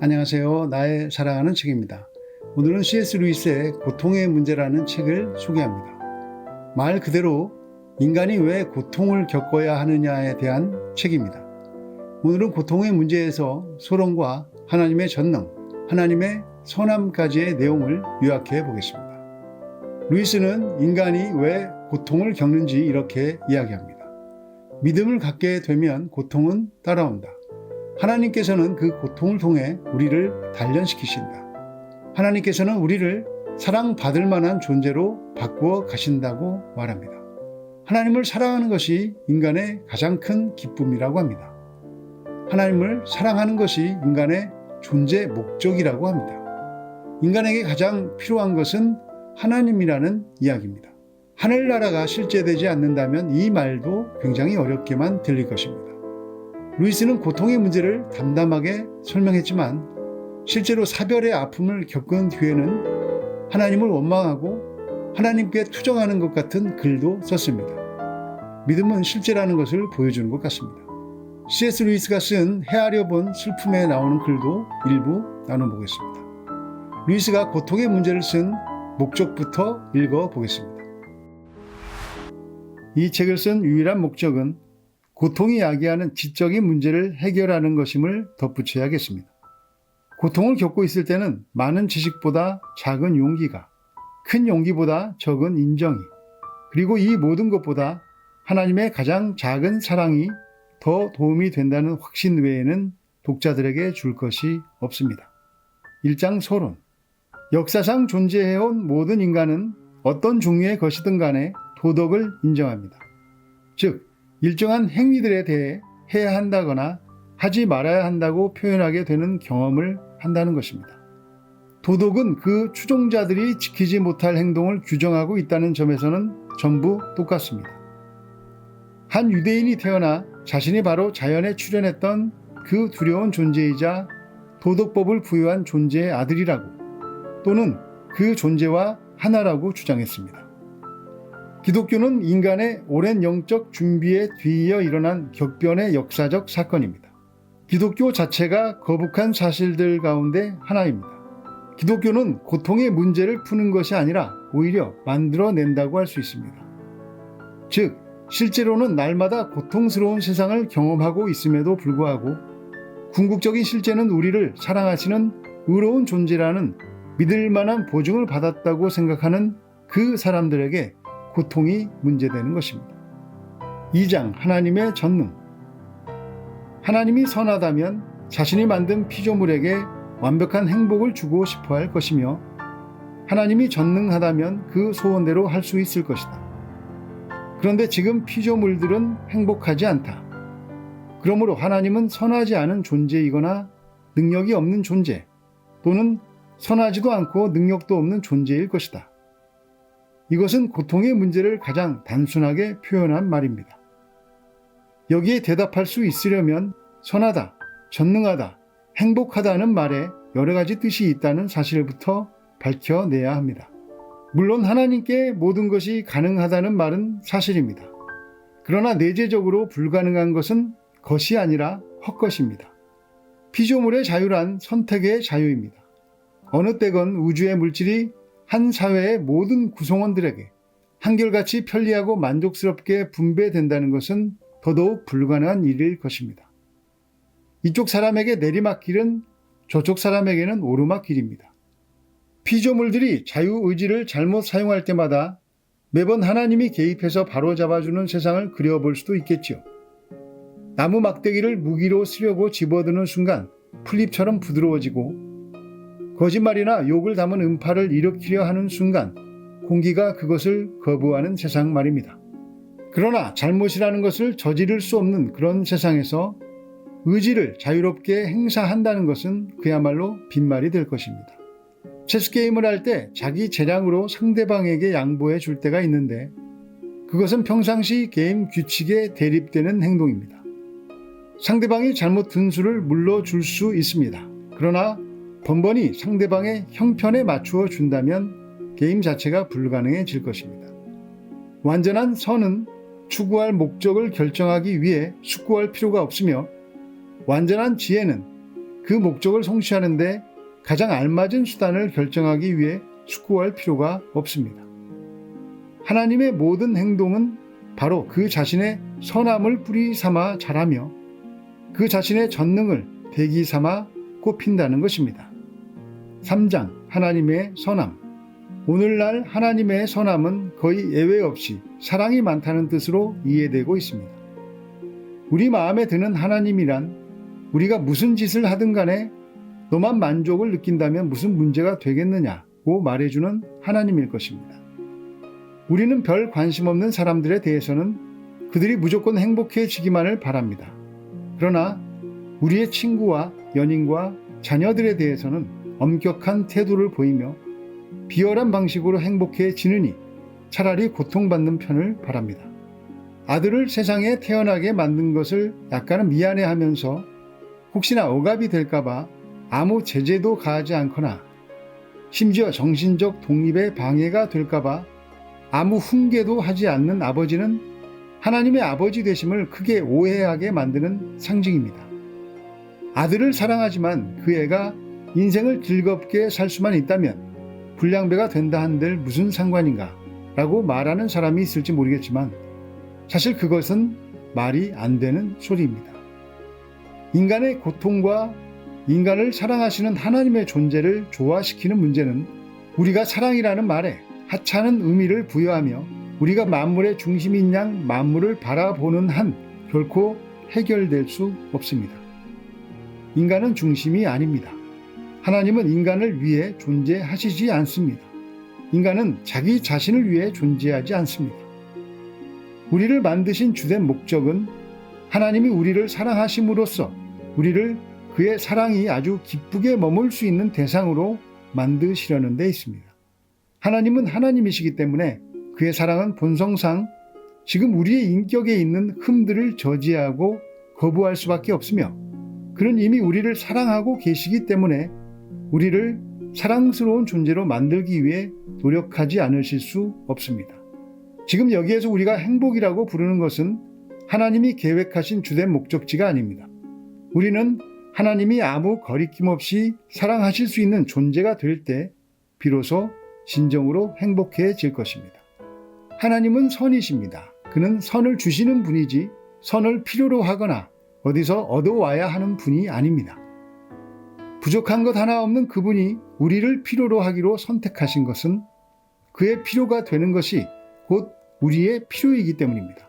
안녕하세요. 나의 사랑하는 책입니다. 오늘은 C.S. 루이스의 고통의 문제라는 책을 소개합니다. 말 그대로 인간이 왜 고통을 겪어야 하느냐에 대한 책입니다. 오늘은 고통의 문제에서 소론과 하나님의 전능, 하나님의 선함까지의 내용을 요약해 보겠습니다. 루이스는 인간이 왜 고통을 겪는지 이렇게 이야기합니다. 믿음을 갖게 되면 고통은 따라온다. 하나님께서는 그 고통을 통해 우리를 단련시키신다. 하나님께서는 우리를 사랑받을 만한 존재로 바꾸어 가신다고 말합니다. 하나님을 사랑하는 것이 인간의 가장 큰 기쁨이라고 합니다. 하나님을 사랑하는 것이 인간의 존재 목적이라고 합니다. 인간에게 가장 필요한 것은 하나님이라는 이야기입니다. 하늘나라가 실제되지 않는다면 이 말도 굉장히 어렵게만 들릴 것입니다. 루이스는 고통의 문제를 담담하게 설명했지만 실제로 사별의 아픔을 겪은 뒤에는 하나님을 원망하고 하나님께 투정하는 것 같은 글도 썼습니다. 믿음은 실제라는 것을 보여주는 것 같습니다. C.S. 루이스가 쓴 헤아려 본 슬픔에 나오는 글도 일부 나눠보겠습니다. 루이스가 고통의 문제를 쓴 목적부터 읽어보겠습니다. 이 책을 쓴 유일한 목적은 고통이 야기하는 지적인 문제를 해결하는 것임을 덧붙여야겠습니다. 고통을 겪고 있을 때는 많은 지식보다 작은 용기가, 큰 용기보다 적은 인정이, 그리고 이 모든 것보다 하나님의 가장 작은 사랑이 더 도움이 된다는 확신 외에는 독자들에게 줄 것이 없습니다. 1장 소론. 역사상 존재해온 모든 인간은 어떤 종류의 것이든 간에 도덕을 인정합니다. 즉, 일정한 행위들에 대해 해야 한다거나 하지 말아야 한다고 표현하게 되는 경험을 한다는 것입니다. 도덕은 그 추종자들이 지키지 못할 행동을 규정하고 있다는 점에서는 전부 똑같습니다. 한 유대인이 태어나 자신이 바로 자연에 출현했던 그 두려운 존재이자 도덕법을 부여한 존재의 아들이라고 또는 그 존재와 하나라고 주장했습니다. 기독교는 인간의 오랜 영적 준비에 뒤이어 일어난 격변의 역사적 사건입니다. 기독교 자체가 거북한 사실들 가운데 하나입니다. 기독교는 고통의 문제를 푸는 것이 아니라 오히려 만들어낸다고 할 수 있습니다. 즉, 실제로는 날마다 고통스러운 세상을 경험하고 있음에도 불구하고 궁극적인 실제는 우리를 사랑하시는 의로운 존재라는 믿을 만한 보증을 받았다고 생각하는 그 사람들에게 고통이 문제되는 것입니다. 2장 하나님의 전능. 하나님이 선하다면 자신이 만든 피조물에게 완벽한 행복을 주고 싶어 할 것이며 하나님이 전능하다면 그 소원대로 할 수 있을 것이다. 그런데 지금 피조물들은 행복하지 않다. 그러므로 하나님은 선하지 않은 존재이거나 능력이 없는 존재 또는 선하지도 않고 능력도 없는 존재일 것이다. 이것은 고통의 문제를 가장 단순하게 표현한 말입니다. 여기에 대답할 수 있으려면 선하다, 전능하다, 행복하다는 말에 여러 가지 뜻이 있다는 사실부터 밝혀내야 합니다. 물론 하나님께 모든 것이 가능하다는 말은 사실입니다. 그러나 내재적으로 불가능한 것은 것이 아니라 헛것입니다. 피조물의 자유란 선택의 자유입니다. 어느 때건 우주의 물질이 한 사회의 모든 구성원들에게 한결같이 편리하고 만족스럽게 분배된다는 것은 더더욱 불가능한 일일 것입니다. 이쪽 사람에게 내리막길은 저쪽 사람에게는 오르막길입니다. 피조물들이 자유의지를 잘못 사용할 때마다 매번 하나님이 개입해서 바로잡아주는 세상을 그려볼 수도 있겠지요. 나무 막대기를 무기로 쓰려고 집어드는 순간 풀잎처럼 부드러워지고 거짓말이나 욕을 담은 음파를 일으키려 하는 순간 공기가 그것을 거부하는 세상 말입니다. 그러나 잘못이라는 것을 저지를 수 없는 그런 세상에서 의지를 자유롭게 행사한다는 것은 그야말로 빈말이 될 것입니다. 체스게임을 할 때 자기 재량으로 상대방에게 양보해 줄 때가 있는데 그것은 평상시 게임 규칙에 대립되는 행동입니다. 상대방이 잘못 든 수를 물러줄 수 있습니다. 그러나 번번이 상대방의 형편에 맞추어 준다면 게임 자체가 불가능해질 것입니다. 완전한 선은 추구할 목적을 결정하기 위해 숙고할 필요가 없으며 완전한 지혜는 그 목적을 성취하는데 가장 알맞은 수단을 결정하기 위해 숙고할 필요가 없습니다. 하나님의 모든 행동은 바로 그 자신의 선함을 뿌리 삼아 자라며 그 자신의 전능을 대기 삼아 꽃핀다는 것입니다. 3장 하나님의 선함. 오늘날 하나님의 선함은 거의 예외 없이 사랑이 많다는 뜻으로 이해되고 있습니다. 우리 마음에 드는 하나님이란 우리가 무슨 짓을 하든 간에 너만 만족을 느낀다면 무슨 문제가 되겠느냐고 말해주는 하나님일 것입니다. 우리는 별 관심 없는 사람들에 대해서는 그들이 무조건 행복해지기만을 바랍니다. 그러나 우리의 친구와 연인과 자녀들에 대해서는 엄격한 태도를 보이며 비열한 방식으로 행복해지느니 차라리 고통받는 편을 바랍니다. 아들을 세상에 태어나게 만든 것을 약간은 미안해하면서 혹시나 억압이 될까봐 아무 제재도 가하지 않거나 심지어 정신적 독립에 방해가 될까봐 아무 훈계도 하지 않는 아버지는 하나님의 아버지 되심을 크게 오해하게 만드는 상징입니다. 아들을 사랑하지만 그 애가 인생을 즐겁게 살 수만 있다면 불량배가 된다 한들 무슨 상관인가 라고 말하는 사람이 있을지 모르겠지만 사실 그것은 말이 안 되는 소리입니다. 인간의 고통과 인간을 사랑하시는 하나님의 존재를 조화시키는 문제는 우리가 사랑이라는 말에 하찮은 의미를 부여하며 우리가 만물의 중심인 양 만물을 바라보는 한 결코 해결될 수 없습니다. 인간은 중심이 아닙니다. 하나님은 인간을 위해 존재하시지 않습니다. 인간은 자기 자신을 위해 존재하지 않습니다. 우리를 만드신 주된 목적은 하나님이 우리를 사랑하심으로써 우리를 그의 사랑이 아주 기쁘게 머물 수 있는 대상으로 만드시려는 데 있습니다. 하나님은 하나님이시기 때문에 그의 사랑은 본성상 지금 우리의 인격에 있는 흠들을 저지하고 거부할 수밖에 없으며 그는 이미 우리를 사랑하고 계시기 때문에 우리를 사랑스러운 존재로 만들기 위해 노력하지 않으실 수 없습니다. 지금 여기에서 우리가 행복이라고 부르는 것은 하나님이 계획하신 주된 목적지가 아닙니다. 우리는 하나님이 아무 거리낌 없이 사랑하실 수 있는 존재가 될 때 비로소 진정으로 행복해질 것입니다. 하나님은 선이십니다. 그는 선을 주시는 분이지 선을 필요로 하거나 어디서 얻어와야 하는 분이 아닙니다. 부족한 것 하나 없는 그분이 우리를 필요로 하기로 선택하신 것은 그의 필요가 되는 것이 곧 우리의 필요이기 때문입니다.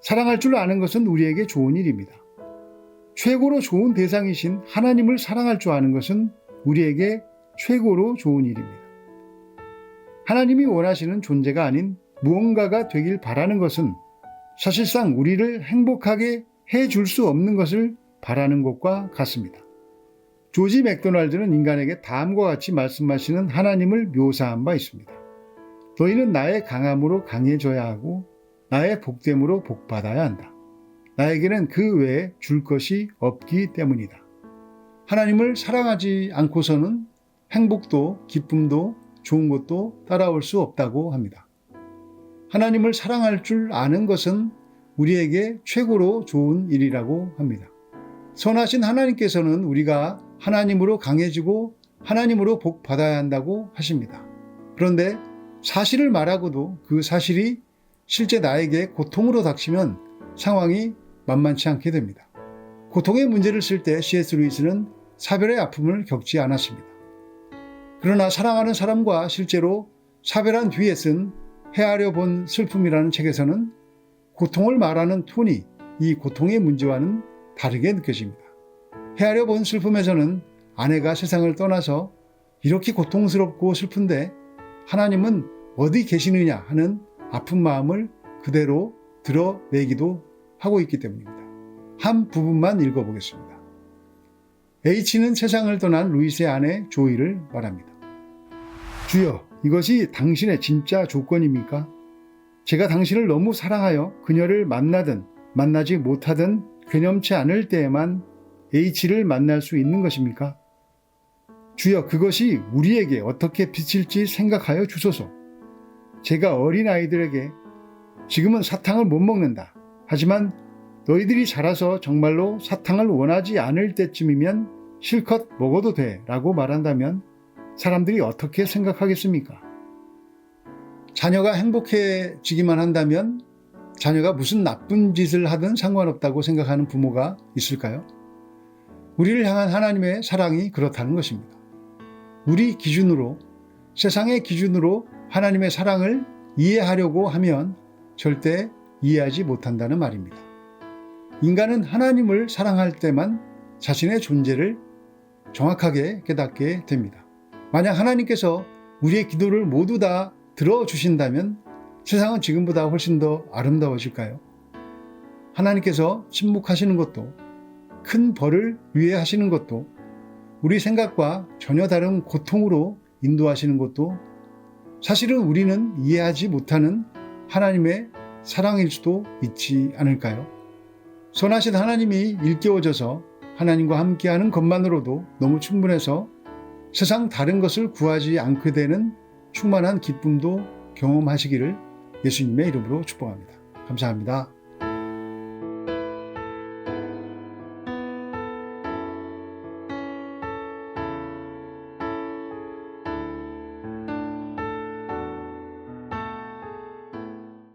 사랑할 줄 아는 것은 우리에게 좋은 일입니다. 최고로 좋은 대상이신 하나님을 사랑할 줄 아는 것은 우리에게 최고로 좋은 일입니다. 하나님이 원하시는 존재가 아닌 무언가가 되길 바라는 것은 사실상 우리를 행복하게 해줄 수 없는 것을 바라는 것과 같습니다. 조지 맥도날드는 인간에게 다음과 같이 말씀하시는 하나님을 묘사한 바 있습니다. 너희는 나의 강함으로 강해져야 하고 나의 복됨으로 복받아야 한다. 나에게는 그 외에 줄 것이 없기 때문이다. 하나님을 사랑하지 않고서는 행복도 기쁨도 좋은 것도 따라올 수 없다고 합니다. 하나님을 사랑할 줄 아는 것은 우리에게 최고로 좋은 일이라고 합니다. 선하신 하나님께서는 우리가 하나님으로 강해지고 하나님으로 복 받아야 한다고 하십니다. 그런데 사실을 말하고도 그 사실이 실제 나에게 고통으로 닥치면 상황이 만만치 않게 됩니다. 고통의 문제를 쓸 때 C.S. 루이스는 사별의 아픔을 겪지 않았습니다. 그러나 사랑하는 사람과 실제로 사별한 뒤에 쓴 헤아려 본 슬픔이라는 책에서는 고통을 말하는 톤이 이 고통의 문제와는 다르게 느껴집니다. 헤아려 본 슬픔에서는 아내가 세상을 떠나서 이렇게 고통스럽고 슬픈데 하나님은 어디 계시느냐 하는 아픈 마음을 그대로 드러내기도 하고 있기 때문입니다. 한 부분만 읽어보겠습니다. H는 세상을 떠난 루이스의 아내 조이를 말합니다. 주여, 이것이 당신의 진짜 조건입니까? 제가 당신을 너무 사랑하여 그녀를 만나든 만나지 못하든 괴념치 않을 때에만 H를 만날 수 있는 것입니까? 주여, 그것이 우리에게 어떻게 비칠지 생각하여 주소서. 제가 어린아이들에게 지금은 사탕을 못 먹는다. 하지만 너희들이 자라서 정말로 사탕을 원하지 않을 때쯤이면 실컷 먹어도 돼 라고 말한다면 사람들이 어떻게 생각하겠습니까? 자녀가 행복해지기만 한다면 자녀가 무슨 나쁜 짓을 하든 상관없다고 생각하는 부모가 있을까요? 우리를 향한 하나님의 사랑이 그렇다는 것입니다. 우리 기준으로, 세상의 기준으로 하나님의 사랑을 이해하려고 하면 절대 이해하지 못한다는 말입니다. 인간은 하나님을 사랑할 때만 자신의 존재를 정확하게 깨닫게 됩니다. 만약 하나님께서 우리의 기도를 모두 다 들어주신다면 세상은 지금보다 훨씬 더 아름다워질까요? 하나님께서 침묵하시는 것도, 큰 벌을 위해 하시는 것도, 우리 생각과 전혀 다른 고통으로 인도하시는 것도 사실은 우리는 이해하지 못하는 하나님의 사랑일 수도 있지 않을까요? 선하신 하나님이 일깨워져서 하나님과 함께하는 것만으로도 너무 충분해서 세상 다른 것을 구하지 않게 되는 충만한 기쁨도 경험하시기를 예수님의 이름으로 축복합니다. 감사합니다.